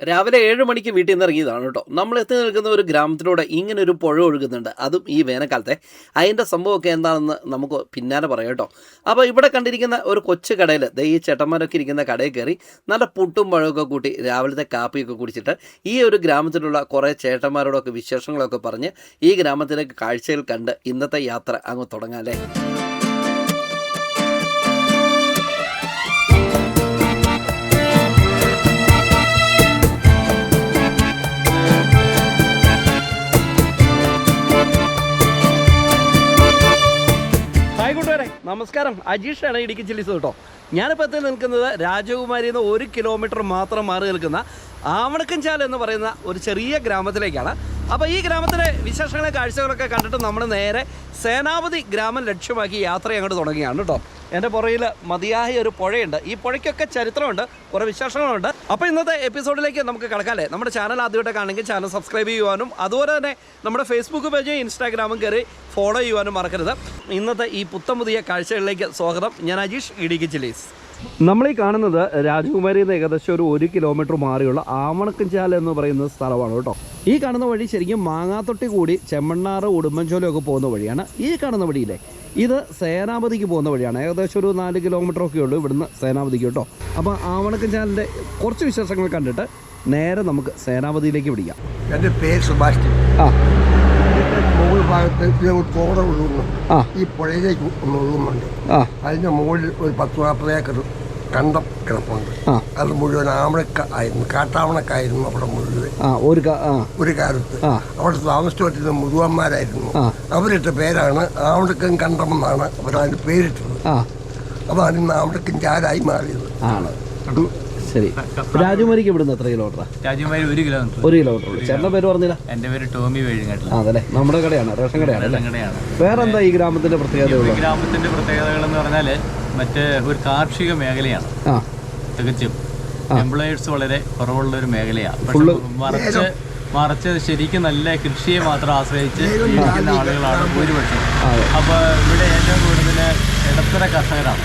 രാവിലെ 7 മണിക്ക് വീട്ടിൽ നിന്ന് ഇറങ്ങിയതാണ് കേട്ടോ. നമ്മൾ എത്തി നിൽക്കുന്ന ഒരു ഗ്രാമത്തിലൂടെ ഇങ്ങനെ ഒരു പുഴ ഒഴുകുന്നുണ്ട്. അതും ഈ വേനൽക്കാലത്തെ. അതിൻ്റെ സംഭവമൊക്കെ എന്താണെന്ന് നമുക്ക് പിന്നാലെ പറയാം കേട്ടോ. അപ്പോൾ ഇവിടെ കണ്ടിരിക്കുന്ന ഒരു കൊച്ചു കടയിൽ ദേ ഈ ചേട്ടന്മാരൊക്കെ ഇരിക്കുന്ന കടയിൽ കയറി നല്ല പുട്ടും പഴമൊക്കെ കൂട്ടി രാവിലത്തെ കാപ്പിയൊക്കെ കുടിച്ചിട്ട് ഈ ഒരു ഗ്രാമത്തിലുള്ള കുറേ ചേട്ടന്മാരോടൊക്കെ വിശേഷങ്ങളൊക്കെ പറഞ്ഞ് ഈ ഗ്രാമത്തിലെ കാഴ്ചകൾ കണ്ട് ഇന്നത്തെ യാത്ര അങ്ങ് തുടങ്ങാം അല്ലേ. നമസ്കാരം, അജീഷാണ് ഇടുക്കി ചില്ലീസ് കേട്ടോ. ഞാനിപ്പോൾ എത്തി നിൽക്കുന്നത് രാജകുമാരിയിൽ നിന്ന് 1 കിലോമീറ്റർ മാത്രം മാറി നിൽക്കുന്ന ആവണക്കഞ്ചാൽ എന്ന് പറയുന്ന ഒരു ചെറിയ ഗ്രാമത്തിലേക്കാണ്. അപ്പോൾ ഈ ഗ്രാമത്തിലെ വിശേഷങ്ങളെ കാഴ്ചകളൊക്കെ കണ്ടിട്ട് നമ്മൾ നേരെ സേനാപതി ഗ്രാമം ലക്ഷ്യമാക്കി യാത്ര അങ്ങോട്ട് തുടങ്ങിയാണ് കേട്ടോ. എൻ്റെ പുറയിൽ മതിയായ ഒരു പുഴയുണ്ട്. ഈ പുഴയ്ക്കൊക്കെ ചരിത്രമുണ്ട്, കുറേ വിശേഷങ്ങളുണ്ട്. അപ്പോൾ ഇന്നത്തെ എപ്പിസോഡിലേക്ക് നമുക്ക് കിടക്കാല്ലേ. നമ്മുടെ ചാനൽ ആദ്യമായിട്ട് കാണണമെങ്കിൽ ചാനൽ സബ്സ്ക്രൈബ് ചെയ്യുവാനും അതുപോലെ തന്നെ നമ്മുടെ ഫേസ്ബുക്ക് പേജും ഇൻസ്റ്റാഗ്രാമും കയറി ഫോളോ ചെയ്യുവാനും മറക്കരുത്. ഇന്നത്തെ ഈ പുത്തം പുതിയ കാഴ്ചകളിലേക്ക് സ്വാഗതം. ഞാൻ അജീഷ്, ഇടുക്കി ചില്ലീസ്. നമ്മളീ കാണുന്നത് രാജകുമാരിയിൽ നിന്ന് ഏകദേശം ഒരു 1 കിലോമീറ്റർ മാറിയുള്ള ആവണക്കഞ്ചാൽ എന്ന് പറയുന്ന സ്ഥലമാണ് കേട്ടോ. ഈ കാണുന്ന വഴി ശരിക്കും മാങ്ങാത്തൊട്ടി കൂടി ചെമ്മണ്ണാറ് ഉടുമ്പൻചോലയൊക്കെ പോകുന്ന വഴിയാണ്. ഈ കാണുന്ന വഴിയില്ലേ, ഇത് സേനാപതിക്ക് പോകുന്ന വഴിയാണ്. ഏകദേശം ഒരു 4 കിലോമീറ്ററൊക്കെ ഉള്ളൂ ഇവിടുന്ന് സേനാപതിക്ക് കേട്ടോ. അപ്പോൾ ആവണക്കഞ്ചാലിൻ്റെ കുറച്ച് വിശേഷങ്ങൾ കണ്ടിട്ട് നേരെ നമുക്ക് സേനാപതിയിലേക്ക് പിടിക്കാം. എൻ്റെ പേര് സുഭാഷ്. മുകൾ ഭാഗത്ത് തോട ഒഴുകുന്നു, ഈ പുഴയിലേക്ക് ഒഴുകുന്നുണ്ട്. അതിൻ്റെ മുകളിൽ ഒരു 10-40 ഏക്കർ കണ്ടം കിടപ്പുണ്ട്. അത് മുഴുവൻ ആവണക്കായിരുന്നു, കാട്ടാവണക്കായിരുന്നു അവിടെ മുഴുവൻ. ഒരു കാലത്ത് അവിടെ താമസിച്ചു പറ്റുന്ന മുഴുവന്മാരായിരുന്നു. അവരിട്ട പേരാണ് ആവണക്കൻ കണ്ടം എന്നാണ് അവരതിന് പേരിട്ടത്. അതാണ് ഇന്ന് ആവണക്കൻ ചാലായി മാറിയത്. ശരി, രാജകുമാരിക്ക് ഇവിടുന്ന് എത്ര കിലോമീറ്റർ? രാജകുമാരി 1 കിലോമീറ്റർ. 1 കിലോമീറ്റർ. ചേട്ടൻ്റെ പേര് പറഞ്ഞില്ല? എൻ്റെ പേര് ടോമി വേഴിങ്ങാട്ടിൽ. അതല്ലേ, നമ്മുടെ കടയാണ്, റേഷൻ കടയാണ്. വേറെന്താ ഈ ഗ്രാമത്തിന്റെ പ്രത്യേകത? ഗ്രാമത്തിന്റെ പ്രത്യേകതകൾ എന്ന് പറഞ്ഞാൽ മറ്റേ ഒരു കാർഷിക മേഖലയാണ്. തികച്ചും എംപ്ലോയേഴ്സ് വളരെ കുറവുള്ള ഒരു മേഖലയാണ്. മറിച്ച് ശരിക്കും നല്ല കൃഷിയെ മാത്രം ആശ്രയിച്ച് ജീവിക്കുന്ന ആളുകളാണ് ഭൂരിപക്ഷം. അപ്പോൾ ഇവിടെ ഏറ്റവും കൂടുതൽ ഇടത്തര കർഷകരാണ്,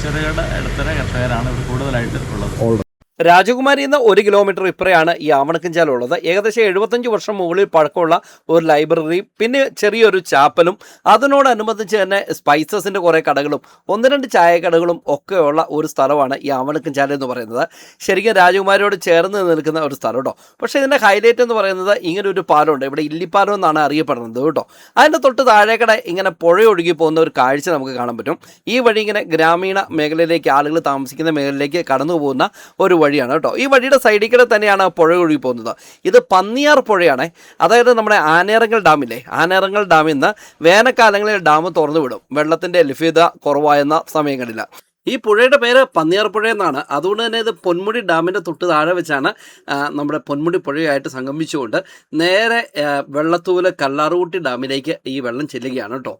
ചെറുകിട ഇടത്തര കർഷകരാണ് ഇവിടെ കൂടുതലായിട്ട് ഉള്ളത്. രാജകുമാരിയിൽ നിന്ന് 1 കിലോമീറ്റർ ഇപ്പറയാണ് ഈ ആവണക്കഞ്ചാൽ ഉള്ളത്. ഏകദേശം 75 വർഷം മുകളിൽ പഴക്കമുള്ള ഒരു ലൈബ്രറിയും പിന്നെ ചെറിയൊരു ചാപ്പലും അതിനോടനുബന്ധിച്ച് തന്നെ സ്പൈസസിൻ്റെ കുറേ കടകളും 1-2 ചായക്കടകളും ഒക്കെയുള്ള ഒരു സ്ഥലമാണ് ഈ ആവണക്കഞ്ചാൽ എന്ന് പറയുന്നത്. ശരിക്കും രാജകുമാരിയോട് ചേർന്ന് നിൽക്കുന്ന ഒരു സ്ഥലം കേട്ടോ. പക്ഷേ ഇതിൻ്റെ ഹൈലൈറ്റ് എന്ന് പറയുന്നത് ഇങ്ങനെ ഒരു പാലമുണ്ട്, ഇവിടെ ഇല്ലിപ്പാലം എന്നാണ് അറിയപ്പെടുന്നത് കേട്ടോ. അതിൻ്റെ തൊട്ട് താഴേക്കടെ ഇങ്ങനെ പുഴ ഒഴുകി പോകുന്ന ഒരു കാഴ്ച നമുക്ക് കാണാൻ പറ്റും. ഈ വഴി ഇങ്ങനെ ഗ്രാമീണ മേഖലയിലേക്ക്, ആളുകൾ താമസിക്കുന്ന മേഖലയിലേക്ക് കടന്നു പോകുന്ന ഒരു വഴിയാണ് കേട്ടോ. ഈ വഴിയുടെ സൈഡിൽ കൂടെ തന്നെയാണ് പുഴ ഒഴുകി പോകുന്നത്. ഇത് പന്നിയാർ പുഴയാണ്. അതായത് നമ്മുടെ ആനേറങ്ങൽ ഡാമില്ലേ, ആനേറങ്ങൽ ഡാമിൽ നിന്ന് വേനൽക്കാലങ്ങളിൽ ഡാം തുറന്നു വിടും വെള്ളത്തിൻ്റെ ലഭ്യത കുറവായെന്ന സമയങ്ങളിൽ. ഈ പുഴയുടെ പേര് പന്നിയാർ പുഴ എന്നാണ്. അതുകൊണ്ട് തന്നെ ഇത് പൊന്മുടി ഡാമിൻ്റെ തൊട്ട് താഴെ വെച്ചാണ് നമ്മുടെ പൊന്മുടി പുഴയായിട്ട് സംഗമിച്ചുകൊണ്ട് നേരെ വെള്ളത്തൂല് കല്ലാറുകുട്ടി ഡാമിലേക്ക് ഈ വെള്ളം ചെല്ലുകയാണ് കേട്ടോ.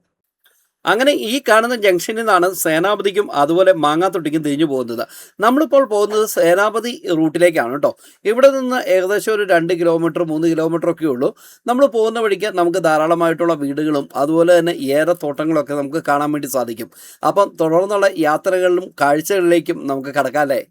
അങ്ങനെ ഈ കാണുന്ന ജംഗ്ഷനിൽ നിന്നാണ് സേനാപതിക്കും അതുപോലെ മാങ്ങാത്തൊട്ടിക്കും തിരിഞ്ഞു പോകുന്നത്. നമ്മളിപ്പോൾ പോകുന്നത് സേനാപതി റൂട്ടിലേക്കാണ് കേട്ടോ. ഇവിടെ നിന്ന് ഏകദേശം ഒരു 2 കിലോമീറ്റർ 3 കിലോമീറ്റർ ഒക്കെ ഉള്ളൂ. നമ്മൾ പോകുന്ന വഴിക്ക് നമുക്ക് ധാരാളമായിട്ടുള്ള വീടുകളും അതുപോലെ തന്നെ ഏറെ തോട്ടങ്ങളൊക്കെ നമുക്ക് കാണാൻ വേണ്ടി സാധിക്കും. അപ്പം തുടർന്നുള്ള യാത്രകളിലും കാഴ്ചകളിലേക്കും നമുക്ക് കടക്കാം അല്ലേ.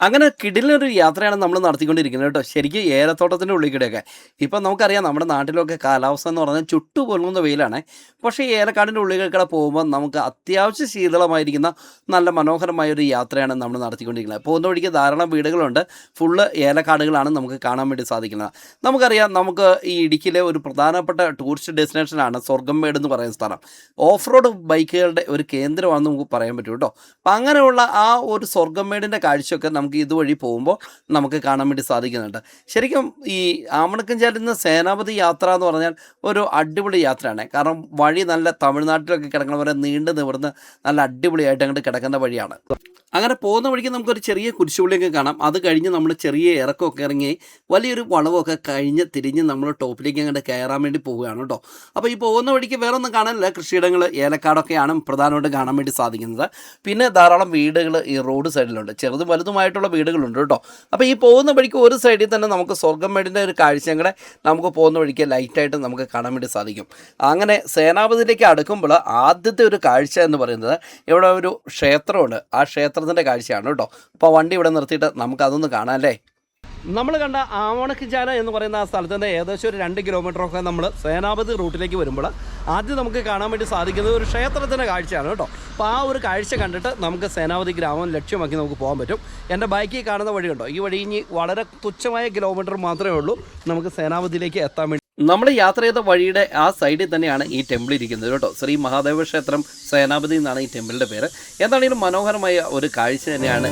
അങ്ങനെ കിടിലൊരു യാത്രയാണ് നമ്മൾ നടത്തിക്കൊണ്ടിരിക്കുന്നത് കേട്ടോ. ശരിക്കും ഏലത്തോട്ടത്തിൻ്റെ ഉള്ളിൽ കൂടെയൊക്കെ ഇപ്പം നമുക്കറിയാം, നമ്മുടെ നാട്ടിലൊക്കെ കാലാവസ്ഥ എന്ന് പറഞ്ഞാൽ ചുട്ടുപൊള്ളുന്ന വെയിലാണ്. പക്ഷേ ഏലക്കാടിൻ്റെ ഉള്ളിലേക്കൂടെ പോകുമ്പോൾ നമുക്ക് അത്യാവശ്യം ശീതളമായിരിക്കുന്ന നല്ല മനോഹരമായ ഒരു യാത്രയാണ് നമ്മൾ നടത്തിക്കൊണ്ടിരിക്കുന്നത്. പോകുന്ന വഴിക്ക് ധാരാളം വീടുകളുണ്ട്, ഫുള്ള് ഏലക്കാടുകളാണ് നമുക്ക് കാണാൻ വേണ്ടി സാധിക്കുന്നത്. നമുക്കറിയാം, നമുക്ക് ഈ ഇടുക്കിയിലെ ഒരു പ്രധാനപ്പെട്ട ടൂറിസ്റ്റ് ഡെസ്റ്റിനേഷനാണ് സ്വർഗംമേട് എന്ന് പറയുന്ന സ്ഥലം. ഓഫ് റോഡ് ബൈക്കുകളുടെ ഒരു കേന്ദ്രമാണെന്ന് നമുക്ക് പറയാൻ പറ്റും കേട്ടോ. അപ്പം അങ്ങനെയുള്ള ആ ഒരു സ്വർഗംമേടിൻ്റെ കാഴ്ചയൊക്കെ നമുക്ക് നമുക്ക് ഇതുവഴി പോകുമ്പോൾ നമുക്ക് കാണാൻ വേണ്ടി സാധിക്കുന്നുണ്ട്. ശരിക്കും ഈ ആമണക്കഞ്ചാലിൽ നിന്ന് സേനാപതി യാത്ര എന്ന് പറഞ്ഞാൽ ഒരു അടിപൊളി യാത്രയാണ്. കാരണം വഴി നല്ല തമിഴ്നാട്ടിലൊക്കെ കിടക്കുന്ന പോലെ നീണ്ടു നിവർന്ന് നല്ല അടിപൊളിയായിട്ട് അങ്ങോട്ട് കിടക്കുന്ന വഴിയാണ്. അങ്ങനെ പോകുന്ന വഴിക്ക് നമുക്കൊരു ചെറിയ കുരിശുപള്ളിയൊക്കെ കാണാം. അത് കഴിഞ്ഞ് നമ്മൾ ചെറിയ ഇറക്കമൊക്കെ ഇറങ്ങി വലിയൊരു വളവൊക്കെ കഴിഞ്ഞ് തിരിഞ്ഞ് നമ്മൾ ടോപ്പിലേക്ക് അങ്ങോട്ട് കയറാൻ വേണ്ടി പോവുകയാണ് കേട്ടോ. അപ്പോൾ ഈ പോകുന്ന വഴിക്ക് വേറെ ഒന്നും കാണാനില്ല. കൃഷിയിടങ്ങൾ, ഏലക്കാടൊക്കെയാണ് പ്രധാനമായിട്ട് കാണാൻ വേണ്ടി സാധിക്കുന്നത്. പിന്നെ ധാരാളം വീടുകൾ ഈ റോഡ് സൈഡിലുണ്ട്. ചെറുതും വലുതുമായിട്ടുള്ള വീടുകളുണ്ട് കേട്ടോ. അപ്പോൾ ഈ പോകുന്ന വഴിക്ക് ഒരു സൈഡിൽ തന്നെ നമുക്ക് സ്വർഗ്ഗംമേടിൻ്റെ ഒരു കാഴ്ചയും കൂടെ നമുക്ക് പോകുന്ന വഴിക്ക് ലൈറ്റായിട്ട് നമുക്ക് കാണാൻ വേണ്ടി സാധിക്കും. അങ്ങനെ സേനാപതിയിലേക്ക് അടുക്കുമ്പോൾ ആദ്യത്തെ ഒരു കാഴ്ച എന്ന് പറയുന്നത് ഇവിടെ ഒരു ക്ഷേത്രമുണ്ട്. ആ ക്ഷേത്രത്തിൻ്റെ കാഴ്ചയാണ് കേട്ടോ. അപ്പോൾ വണ്ടി ഇവിടെ നിർത്തിയിട്ട് നമുക്കതൊന്ന് കാണാം അല്ലേ. നമ്മൾ കണ്ട ആവണക്കിഞ്ചാല എന്ന് പറയുന്ന ആ സ്ഥലത്ത് നിന്ന് ഏകദേശം ഒരു 2 കിലോമീറ്ററൊക്കെ നമ്മൾ സേനാപതി റൂട്ടിലേക്ക് വരുമ്പോൾ ആദ്യം നമുക്ക് കാണാൻ വേണ്ടി സാധിക്കുന്നത് ഒരു ക്ഷേത്രത്തിൻ്റെ കാഴ്ചയാണ് കേട്ടോ. അപ്പോൾ ആ ഒരു കാഴ്ച കണ്ടിട്ട് നമുക്ക് സേനാപതി ഗ്രാമം ലക്ഷ്യമാക്കി നമുക്ക് പോകാൻ പറ്റും. എൻ്റെ ബൈക്കിൽ കാണുന്ന വഴി കണ്ടോ, ഈ വഴി ഇനി വളരെ തുച്ഛമായ കിലോമീറ്റർ മാത്രമേ ഉള്ളൂ നമുക്ക് സേനാപതിയിലേക്ക് എത്താൻ വേണ്ടി. നമ്മൾ യാത്ര ചെയ്ത വഴിയുടെ ആ സൈഡിൽ തന്നെയാണ് ഈ ടെമ്പിൾ ഇരിക്കുന്നത് കേട്ടോ. ശ്രീ മഹാദേവ ക്ഷേത്രം സേനാപതി എന്നാണ് ഈ ടെമ്പിളിൻ്റെ പേര്. എന്താണെങ്കിലും മനോഹരമായ ഒരു കാഴ്ച തന്നെയാണ്.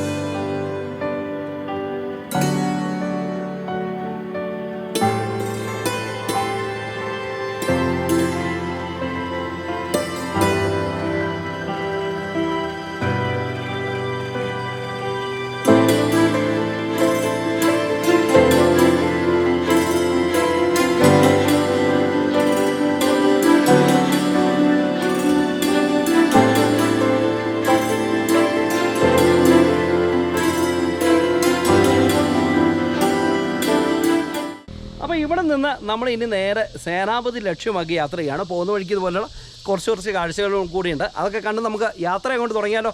അപ്പോൾ ഇവിടെ നിന്ന് നമ്മൾ ഇനി നേരെ സേനാപതി ലക്ഷ്യമാക്കി യാത്ര ചെയ്യാണ്. പോകുന്ന വഴിക്ക് ഇതുപോലെയുള്ള കുറച്ച് കാഴ്ചകളും കൂടിയുണ്ട്. അതൊക്കെ കണ്ട് നമുക്ക് യാത്ര കൊണ്ട് തുടങ്ങിയാലോ.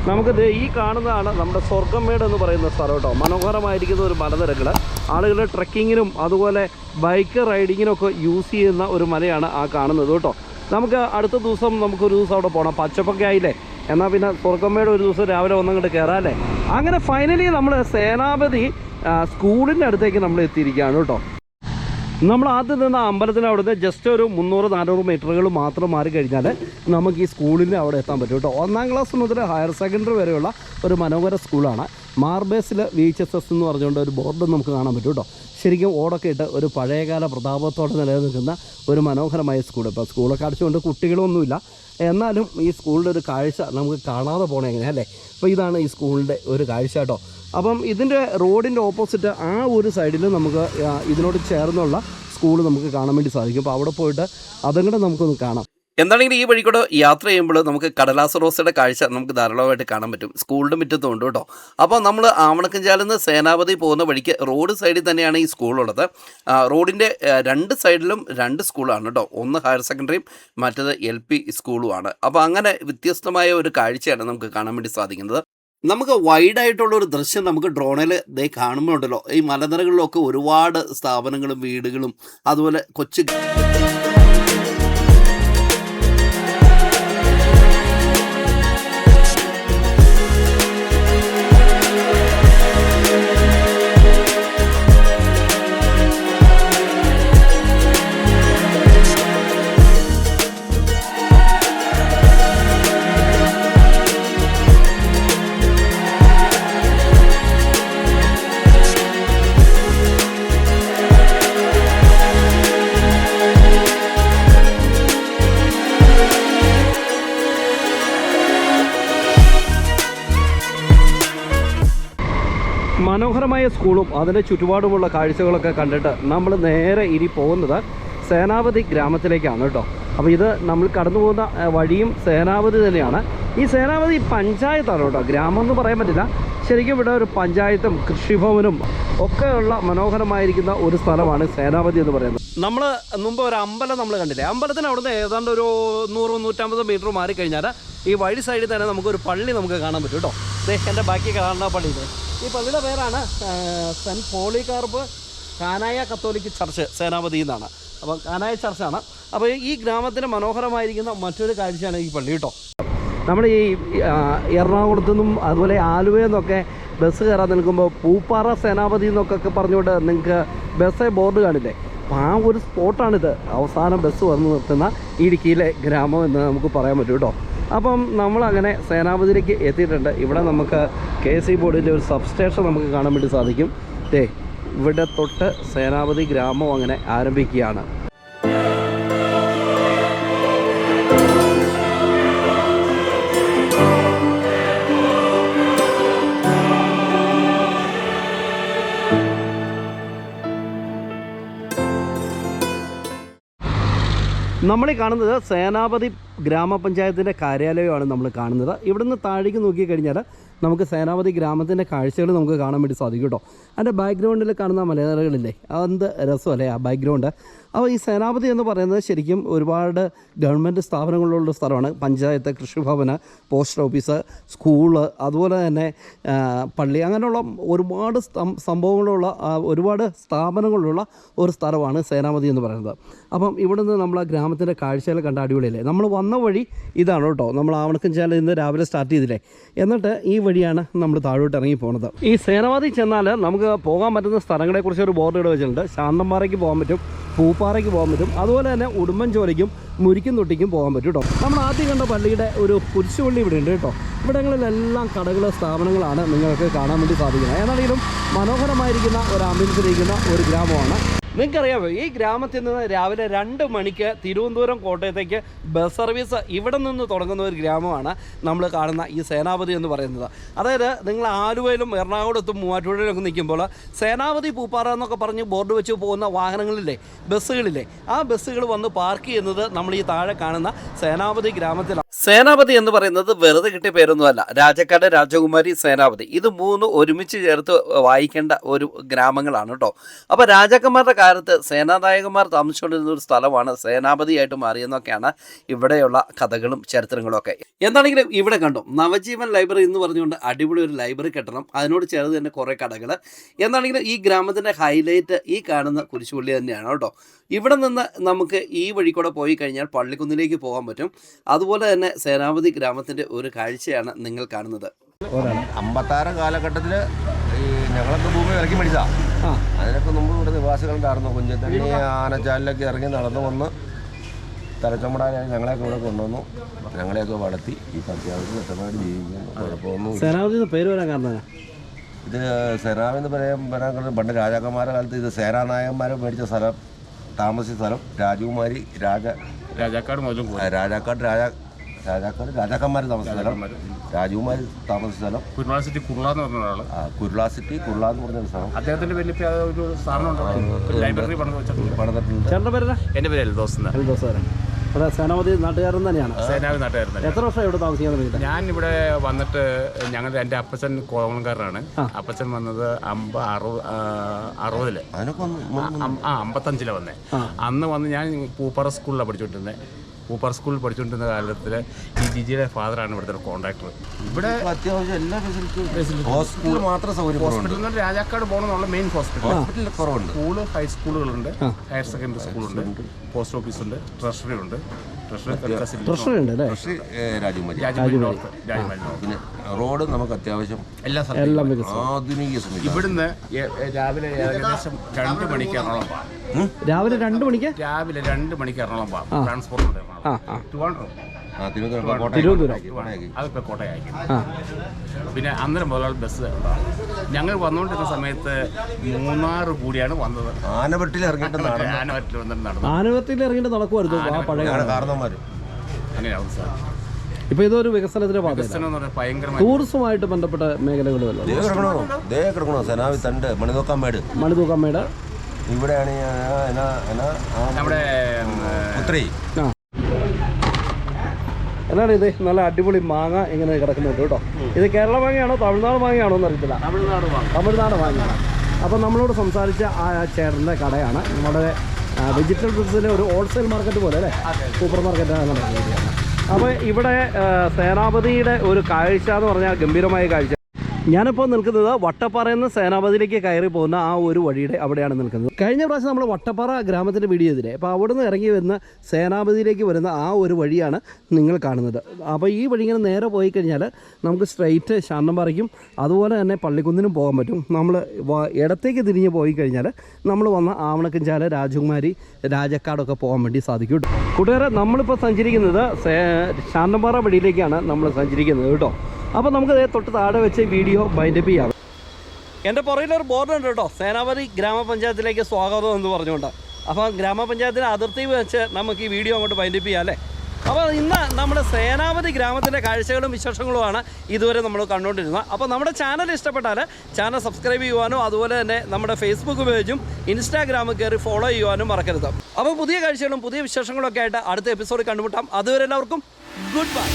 നമുക്കിത് ഈ കാണുന്നതാണ് നമ്മുടെ സ്വർഗ്ഗംമേട് എന്ന് പറയുന്ന സ്ഥലം കേട്ടോ. മനോഹരമായിരിക്കുന്ന ഒരു മലനിരകൾ, ആളുകൾ ട്രെക്കിങ്ങിനും അതുപോലെ ബൈക്ക് റൈഡിങ്ങിനും ഒക്കെ യൂസ് ചെയ്യുന്ന ഒരു മലയാണ് ആ കാണുന്നത് കേട്ടോ. നമുക്ക് അടുത്ത ദിവസം നമുക്കൊരു ദിവസം അവിടെ പോകണം. പച്ചപ്പൊക്കെ ആയില്ലേ, എന്നാൽ പിന്നെ സ്വർഗ്ഗംമേട് ഒരു ദിവസം രാവിലെ ഒന്നങ്ങോട്ട് കയറാമല്ലേ. അങ്ങനെ ഫൈനലി നമ്മൾ സേനാപതി സ്കൂളിൻ്റെ അടുത്തേക്ക് നമ്മൾ എത്തിയിരിക്കുകയാണ് കേട്ടോ. നമ്മൾ ആദ്യം നിന്ന് അമ്പലത്തിന് അവിടുന്ന് ജസ്റ്റ് ഒരു 300-400 മീറ്ററുകൾ മാത്രം മാറി കഴിഞ്ഞാൽ നമുക്ക് ഈ സ്കൂളിൽ അവിടെ എത്താൻ പറ്റും കേട്ടോ. 1ാം ക്ലാസ് മുതൽ ഹയർ സെക്കൻഡറി വരെയുള്ള ഒരു മനോഹര സ്കൂളാണ്. മാർബേസിൽ VHSS എന്ന് പറഞ്ഞുകൊണ്ട് ഒരു ബോർഡ് നമുക്ക് കാണാൻ പറ്റും കേട്ടോ. ശരിക്കും ഓടൊക്കെ ഇട്ട് ഒരു പഴയകാല പ്രതാപത്തോടെ നിലനിൽക്കുന്ന ഒരു മനോഹരമായ സ്കൂൾ. ഇപ്പോൾ സ്കൂളൊക്കെ അടച്ചുകൊണ്ട് കുട്ടികളൊന്നുമില്ല, എന്നാലും ഈ സ്കൂളിൻ്റെ ഒരു കാഴ്ച നമുക്ക് കാണാതെ പോകണേ എങ്ങനെയാണ് അല്ലേ. അപ്പോൾ ഇതാണ് ഈ സ്കൂളിൻ്റെ ഒരു കാഴ്ച കേട്ടോ. അപ്പം ഇതിൻ്റെ റോഡിൻ്റെ ഓപ്പോസിറ്റ് ആ ഒരു സൈഡിൽ നമുക്ക് ഇതിനോട് ചേർന്നുള്ള സ്കൂൾ നമുക്ക് കാണാൻ വേണ്ടി സാധിക്കും. അപ്പോൾ അവിടെ പോയിട്ട് അതും കൂടെ നമുക്കൊന്ന് കാണാം. എന്താണെങ്കിലും ഈ വഴിക്കൂടെ യാത്ര ചെയ്യുമ്പോൾ നമുക്ക് കടലാസ് റോസയുടെ കാഴ്ച നമുക്ക് ധാരാളമായിട്ട് കാണാൻ പറ്റും. സ്കൂളിൻ്റെ മുറ്റത്തുണ്ട് കേട്ടോ. അപ്പോൾ നമ്മൾ ആവണക്കഞ്ചാലിൽ നിന്ന് സേനാപതി പോകുന്ന വഴിക്ക് റോഡ് സൈഡിൽ തന്നെയാണ് ഈ സ്കൂളുള്ളത്. റോഡിൻ്റെ 2 സൈഡിലും 2 സ്കൂളാണ് കേട്ടോ. ഒന്ന് ഹയർ സെക്കൻഡറിയും മറ്റത് LP സ്കൂളുമാണ്. അപ്പോൾ അങ്ങനെ വ്യത്യസ്തമായ ഒരു കാഴ്ചയാണ് നമുക്ക് കാണാൻ വേണ്ടി സാധിക്കുന്നത്. നമുക്ക് വൈഡായിട്ടുള്ളൊരു ദൃശ്യം നമുക്ക് ഡ്രോണിൽ കാണുമ്പോൾ ഉണ്ടല്ലോ, ഈ മലനിരകളിലൊക്കെ ഒരുപാട് സ്ഥാപനങ്ങളും വീടുകളും അതുപോലെ കൊച്ചു മനോഹരമായ സ്കൂളും അതിൻ്റെ ചുറ്റുപാടുമുള്ള കാഴ്ചകളൊക്കെ കണ്ടിട്ട് നമ്മൾ നേരെ ഇനി പോകുന്നത് സേനാപതി ഗ്രാമത്തിലേക്കാണ് കേട്ടോ. അപ്പോൾ ഇത് നമ്മൾ കടന്നു പോകുന്ന വഴിയും സേനാപതി തന്നെയാണ്. ഈ സേനാപതി പഞ്ചായത്താണ് കേട്ടോ, ഗ്രാമം എന്ന് പറയാൻ പറ്റില്ല. ശരിക്കും ഇവിടെ ഒരു പഞ്ചായത്തും കൃഷിഭവനും ഒക്കെയുള്ള മനോഹരമായിരിക്കുന്ന ഒരു സ്ഥലമാണ് സേനാപതി എന്ന് പറയുന്നത്. നമ്മൾ മുമ്പ് ഒരു അമ്പലം നമ്മൾ കണ്ടില്ലേ, അമ്പലത്തിന് അവിടുന്ന് ഏതാണ്ട് ഒരു 100-150 മീറ്റർ മാറിക്കഴിഞ്ഞാൽ ഈ വഴി സൈഡിൽ തന്നെ നമുക്കൊരു പള്ളി നമുക്ക് കാണാൻ പറ്റും കേട്ടോ. എൻ്റെ ബാക്കി കാണുന്ന പള്ളി ഇത്. ഈ പള്ളിയുടെ പേരാണ് സെൻറ്റ് പോളികാർപ്പ് കാനായ കത്തോലിക്ക് ചർച്ച് സേനാപതി എന്നാണ്. അപ്പോൾ കാനായ ചർച്ചാണ്. അപ്പോൾ ഈ ഗ്രാമത്തിന് മനോഹരമായിരിക്കുന്ന മറ്റൊരു കാഴ്ചയാണ് ഈ പള്ളി കേട്ടോ. നമ്മൾ ഈ എറണാകുളത്തു നിന്നും അതുപോലെ ആലുവയിൽ നിന്നൊക്കെ ബസ് കയറാൻ നിൽക്കുമ്പോൾ പൂപ്പാറ സേനാപതി എന്നൊക്കെ പറഞ്ഞുകൊണ്ട് നിങ്ങൾക്ക് ബസ്സേ ബോർഡ് കാണില്ലേ. അപ്പോൾ ആ ഒരു സ്പോട്ടാണിത്, അവസാനം ബസ് വന്ന് നിർത്തുന്ന ഇടുക്കിയിലെ ഗ്രാമം എന്ന് നമുക്ക് പറയാൻ പറ്റും കേട്ടോ. അപ്പം നമ്മളങ്ങനെ സേനാപതിയിലേക്ക് എത്തിയിട്ടുണ്ട്. ഇവിടെ നമുക്ക് KC ബോർഡിൻ്റെ ഒരു സബ്സ്റ്റേഷൻ നമുക്ക് കാണാൻ വേണ്ടി സാധിക്കും. ഇവിടെ തൊട്ട് സേനാപതി ഗ്രാമം അങ്ങനെ ആരംഭിക്കുകയാണ്. നമ്മളീ കാണുന്നത് സേനാപതി ഗ്രാമപഞ്ചായത്തിൻ്റെ കാര്യാലയമാണ് നമ്മൾ കാണുന്നത്. ഇവിടുന്ന് താഴേക്ക് നോക്കിക്കഴിഞ്ഞാൽ നമുക്ക് സേനാപതി ഗ്രാമത്തിൻ്റെ കാഴ്ചകൾ നമുക്ക് കാണാൻ വേണ്ടി സാധിക്കും കേട്ടോ. അതിൻ്റെ ബാക്ക്ഗ്രൗണ്ടിൽ കാണുന്ന മലനിരകളില്ലേ, അതെന്ത് രസമല്ലേ ആ ബാക്ക്ഗ്രൗണ്ട്. അപ്പോൾ ഈ സേനാപതി എന്ന് പറയുന്നത് ശരിക്കും ഒരുപാട് ഗവൺമെൻറ് സ്ഥാപനങ്ങളുള്ള സ്ഥലമാണ്. പഞ്ചായത്ത്, കൃഷിഭവന്, പോസ്റ്റ് ഓഫീസ്, സ്കൂള്, അതുപോലെ തന്നെ പള്ളി, അങ്ങനെയുള്ള ഒരുപാട് സംഭവങ്ങളുള്ള ഒരുപാട് സ്ഥാപനങ്ങളുള്ള ഒരു സ്ഥലമാണ് സേനാപതി എന്ന് പറയുന്നത്. അപ്പം ഇവിടുന്ന് നമ്മൾ ആ ഗ്രാമത്തിൻ്റെ കാഴ്ചകൾ കണ്ട അടിപൊളിയല്ലേ. നമ്മൾ വന്ന വഴി ഇതാണ് കേട്ടോ. നമ്മൾ ആവണക്കഞ്ചാൽ ഇന്ന് രാവിലെ സ്റ്റാർട്ട് ചെയ്തില്ലേ, എന്നിട്ട് ഈ വഴിയാണ് നമ്മൾ താഴോട്ട് ഇറങ്ങി പോകുന്നത്. ഈ സേനാപതി ചെന്നാൽ നമുക്ക് പോകാൻ പറ്റുന്ന സ്ഥലങ്ങളെക്കുറിച്ച് ഒരു ബോർഡ് ഇവിടെ വെച്ചിട്ടുണ്ട്. ശാന്തമ്പാറയ്ക്ക് പോകാൻ പറ്റും, പൂപ്പാറയ്ക്ക് പോകാൻ പറ്റും, അതുപോലെ തന്നെ ഉടുമ്പൻചോലയ്ക്കും മുരിക്കും തൊട്ടിക്കും പോകാൻ പറ്റും കേട്ടോ. നമ്മൾ ആദ്യം കണ്ട പള്ളിയുടെ ഒരു കുരിശുപള്ളി ഇവിടെ ഉണ്ട് കേട്ടോ. ഇവിടങ്ങളിലെല്ലാം കടകൾ, സ്ഥാപനങ്ങളാണ് നിങ്ങൾക്ക് കാണാൻ വേണ്ടി സാധിക്കുന്നത്. ഏതാണെങ്കിലും മനോഹരമായിരിക്കുന്ന ഒരു ആംബിയൻസിലിരിക്കുന്ന ഒരു ഗ്രാമമാണ്. നിങ്ങൾക്കറിയാമോ, ഈ ഗ്രാമത്തിൽ നിന്ന് രാവിലെ 2 മണിക്ക് തിരുവനന്തപുരം, കോട്ടയത്തേക്ക് ബസ് സർവീസ് ഇവിടെ നിന്ന് തുടങ്ങുന്ന ഒരു ഗ്രാമമാണ് നമ്മൾ കാണുന്ന ഈ സേനാപതി എന്ന് പറയുന്നത്. അതായത് നിങ്ങൾ ആലുവയിലും എറണാകുളത്തും മൂവാറ്റുപുഴയിലൊക്കെ നിൽക്കുമ്പോൾ സേനാപതി പൂപ്പാറ എന്നൊക്കെ പറഞ്ഞ് ബോർഡ് വെച്ച് പോകുന്ന വാഹനങ്ങളില്ലേ, ബസ്സുകളില്ലേ, ആ ബസ്സുകൾ വന്ന് പാർക്ക് ചെയ്യുന്നത് നമ്മൾ ഈ താഴെ കാണുന്ന സേനാപതി ഗ്രാമത്തിലാണ്. സേനാപതി എന്ന് പറയുന്നത് വെറുതെ കിട്ടിയ പേരൊന്നുമല്ല. രാജാക്കാട്, രാജകുമാരി, സേനാപതി, ഇത് 3 ഒരുമിച്ച് ചേർത്ത് വായിക്കേണ്ട ഒരു ഗ്രാമങ്ങളാണ് കേട്ടോ. അപ്പോൾ രാജാക്കന്മാരുടെ കാലത്ത് സേനാനായകന്മാർ താമസിച്ചുകൊണ്ടിരുന്ന ഒരു സ്ഥലമാണ് സേനാപതിയായിട്ട് മാറിയെന്നൊക്കെയാണ് ഇവിടെയുള്ള കഥകളും ചരിത്രങ്ങളും ഒക്കെ. എന്താണെങ്കിലും ഇവിടെ കണ്ടു നവജീവൻ ലൈബ്രറി എന്ന് പറഞ്ഞുകൊണ്ട് അടിപൊളി ഒരു ലൈബ്രറി കെട്ടണം, അതിനോട് ചേർന്ന് തന്നെ കുറേ കടകൾ. എന്താണെങ്കിലും ഈ ഗ്രാമത്തിൻ്റെ ഹൈലൈറ്റ് ഈ കാണുന്ന കുരിശുപള്ളി തന്നെയാണ് കേട്ടോ. ഇവിടെ നിന്ന് നമുക്ക് ഈ വഴി കൂടെ പോയി കഴിഞ്ഞാൽ പള്ളിക്കുന്നിലേക്ക് പോകാൻ പറ്റും. അതുപോലെ തന്നെ സേനാപതി ഗ്രാമത്തിൻ്റെ ഒരു കാഴ്ചയാണ് നിങ്ങൾ കാണുന്നത്. 56 കാലഘട്ടത്തിൽ ഈ ഞങ്ങളൊക്കെ ഭൂമി ഇറക്കി മേടിച്ചാ. അതിനൊക്കെ മുമ്പ് ഇവിടെ നിവാസികളുണ്ടായിരുന്നു. കുഞ്ചത്തണ്ണി ആനച്ചാലിലൊക്കെ ഇറങ്ങി നടന്നു വന്ന് തലച്ചമ്മടാനായി ഞങ്ങളെയൊക്കെ ഇവിടെ കൊണ്ടുവന്നു. ഞങ്ങളെയൊക്കെ വളർത്തി ഈ അത്യാവശ്യം വ്യക്തമായിട്ട് ജീവിക്കുന്നു. കുഴപ്പമൊന്നും സേനാപതി പേര് വരാൻ കാരണം ഇത് സേനാപതി എന്ന് പറയാൻ പണ്ട് രാജാക്കന്മാരുടെ കാലത്ത് ഇത് സേനാനായകന്മാരെ മേടിച്ച സ്ഥലം, താമസിച്ച സ്ഥലം. രാജകുമാരി രാജാക്കന്മാർ താമസിച്ച സ്ഥലം, രാജകുമാരി താമസിച്ച സ്ഥലം, കുരുളാസിറ്റി കുർള എന്ന് പറഞ്ഞ ഒരാള്, കുരുളാസിറ്റി കുർള എന്ന് പറഞ്ഞ സ്ഥലം. അദ്ദേഹത്തിന്റെ വലിയ ഒരു സ്ഥാപനം ലൈബ്രറി പണിതിട്ടുണ്ട്. ചേട്ടൻ്റെ പേര്? എന്റെ പേര് എൽദോസ്. അവിടെ സേനാപതി നാട്ടുകാരൻ തന്നെയാണ്. സേനാപതി നാട്ടുകാരൻ. എത്ര വർഷം ഇവിടെ താമസിക്കാൻ തുടങ്ങിയിട്ട്? ഞാൻ ഇവിടെ വന്നിട്ട് എൻ്റെ അപ്പച്ചൻ കോവളംകാരനാണ്. അപ്പച്ചൻ വന്നത് 60-ല്, 55-ല് വന്നേ. അന്ന് വന്ന് ഞാൻ പൂപ്പാറ സ്കൂളിലാണ് പഠിച്ചുകൊണ്ടിരുന്നത്. പൂപ്പാറ സ്കൂളിൽ പഠിച്ചുകൊണ്ടിരുന്ന കാലത്തിൽ ഈ ജിജിയുടെ ഫാദറാണ് ഇവിടുത്തെ കോൺട്രാക്ടർ. ഇവിടെ അത്യാവശ്യം എല്ലാ ഫെസിലിറ്റിയും, ഹോസ്പിറ്റൽ മാത്രം സൗകര്യം. ഹോസ്പിറ്റലിൽ നിന്ന് രാജാക്കാട് പോകണമെന്നുള്ള മെയിൻ ഹോസ്പിറ്റൽ കുറവുണ്ട്. സ്കൂള്, ഹൈസ്കൂളുകളുണ്ട്, ഹയർ സെക്കൻഡറി സ്കൂളുണ്ട്, പോസ്റ്റ് ഓഫീസുണ്ട്, ട്രഷറി ഉണ്ട്. ട്രഷറി ഉണ്ട് അല്ലേ? പിന്നെ റോഡ് നമുക്ക് അത്യാവശ്യം എല്ലാം ആധുനിക. ഇവിടുന്ന് രാവിലെ ഏകദേശം 2 മണിക്ക് എറണാകുളം പോകാം. രാവിലെ 2 മണിക്ക്? രാവിലെ 2 മണിക്ക് എറണാകുളം പോകാം. ട്രാൻസ്പോർട്ട് ഉണ്ട് അതൊക്കെ കോട്ടയം. പിന്നെ അന്നേരം മുതൽ ബസ്. ഞങ്ങൾ വന്നുകൊണ്ടിരുന്ന സമയത്ത് 3 കൂടിയാണ് വന്നത്. ആനവട്ടിൽ ഇറങ്ങിയിട്ട് നടക്കുമായിരുന്നു അങ്ങനെയാവും സാർ. ഇപ്പൊ ഇതൊരു വികസനത്തിന്റെ ഭയങ്കര ടൂറിസവുമായിട്ട് ബന്ധപ്പെട്ട മേഖലകളുമല്ലോ. സേനാവി തണ്ട്, മണിതൂക്കാമേട് ഇവിടെയാണ് നമ്മുടെ പുത്രി. എന്നാണ് ഇത് നല്ല അടിപൊളി മാങ്ങ ഇങ്ങനെ കിടക്കുന്നുണ്ട് കേട്ടോ. ഇത് കേരള മാങ്ങയാണോ തമിഴ്നാട് മാങ്ങയാണോ എന്ന് അറിയത്തില്ല. തമിഴ്നാട് മാങ്ങയാണ്. അപ്പം നമ്മളോട് സംസാരിച്ച ആ ചേട്ടൻ്റെ കടയാണ് നമ്മുടെ വെജിറ്റബിൾ ഫ്രൂട്ട്സിലെ ഒരു ഹോൾസെയിൽ മാർക്കറ്റ് പോലെ അല്ലേ, സൂപ്പർ മാർക്കറ്റാണ് നടക്കുന്നത്. അപ്പോൾ ഇവിടെ സേനാപതിയുടെ ഒരു കാഴ്ച എന്ന് പറഞ്ഞാൽ ഗംഭീരമായ കാഴ്ച. ഞാനിപ്പോൾ നിൽക്കുന്നത് വട്ടപ്പാറയിൽ നിന്ന് സേനാപതിയിലേക്ക് കയറി പോകുന്ന ആ ഒരു വഴിയുടെ അവിടെയാണ് നിൽക്കുന്നത്. കഴിഞ്ഞ പ്രാവശ്യം നമ്മൾ വട്ടപ്പാറ ഗ്രാമത്തിൻ്റെ വീഡിയോ ചെയ്തില്ലേ, അപ്പോൾ അവിടെ നിന്ന് ഇറങ്ങി വരുന്ന സേനാപതിയിലേക്ക് വരുന്ന ആ ഒരു വഴിയാണ് നിങ്ങൾ കാണുന്നത്. അപ്പോൾ ഈ വഴി ഇങ്ങനെ നേരെ പോയി കഴിഞ്ഞാൽ നമുക്ക് സ്ട്രൈറ്റ് ശാന്തമ്പാറയ്ക്കും അതുപോലെ തന്നെ പള്ളിക്കുന്നിനും പോകാൻ പറ്റും. നമ്മൾ ഇടത്തേക്ക് തിരിഞ്ഞ് പോയി കഴിഞ്ഞാൽ നമ്മൾ വന്ന ആവണക്കഞ്ചാല, രാജകുമാരി, രാജക്കാടൊക്കെ പോകാൻ വേണ്ടി സാധിക്കും കേട്ടോ. കൂട്ടുകാരെ, നമ്മളിപ്പോൾ സഞ്ചരിക്കുന്നത് ശാന്തമ്പാറ വഴിയിലേക്കാണ് നമ്മൾ സഞ്ചരിക്കുന്നത് കേട്ടോ. അപ്പോൾ നമുക്ക് തൊട്ട് താഴെ വെച്ച് വീഡിയോ ബൈൻഡപ്പ് ചെയ്യാം. എൻ്റെ പുറകിലൊരു ബോർഡുണ്ട് കേട്ടോ, സേനാപതി ഗ്രാമപഞ്ചായത്തിലേക്ക് സ്വാഗതം എന്ന് പറഞ്ഞുകൊണ്ട്. അപ്പോൾ ഗ്രാമപഞ്ചായത്തിൻ്റെ അതിർത്തി വെച്ച് നമുക്ക് ഈ വീഡിയോ അങ്ങോട്ട് ബൈൻഡപ്പ് ചെയ്യാം അല്ലേ. അപ്പോൾ ഇന്ന് നമ്മുടെ സേനാപതി ഗ്രാമത്തിൻ്റെ കാഴ്ചകളും വിശേഷങ്ങളുമാണ് ഇതുവരെ നമ്മൾ കണ്ടുകൊണ്ടിരുന്നത്. അപ്പോൾ നമ്മുടെ ചാനൽ ഇഷ്ടപ്പെട്ടാൽ ചാനൽ സബ്സ്ക്രൈബ് ചെയ്യുവാനും അതുപോലെ തന്നെ നമ്മുടെ ഫേസ്ബുക്ക് പേജും ഇൻസ്റ്റാഗ്രാമിൽ കയറി ഫോളോ ചെയ്യുവാനും മറക്കരുത്. അപ്പോൾ പുതിയ കാഴ്ചകളും പുതിയ വിശേഷങ്ങളൊക്കെ ആയിട്ട് അടുത്ത എപ്പിസോഡിൽ കണ്ടുമുട്ടാം. അതുവരെ എല്ലാവർക്കും ഗുഡ് ബൈ.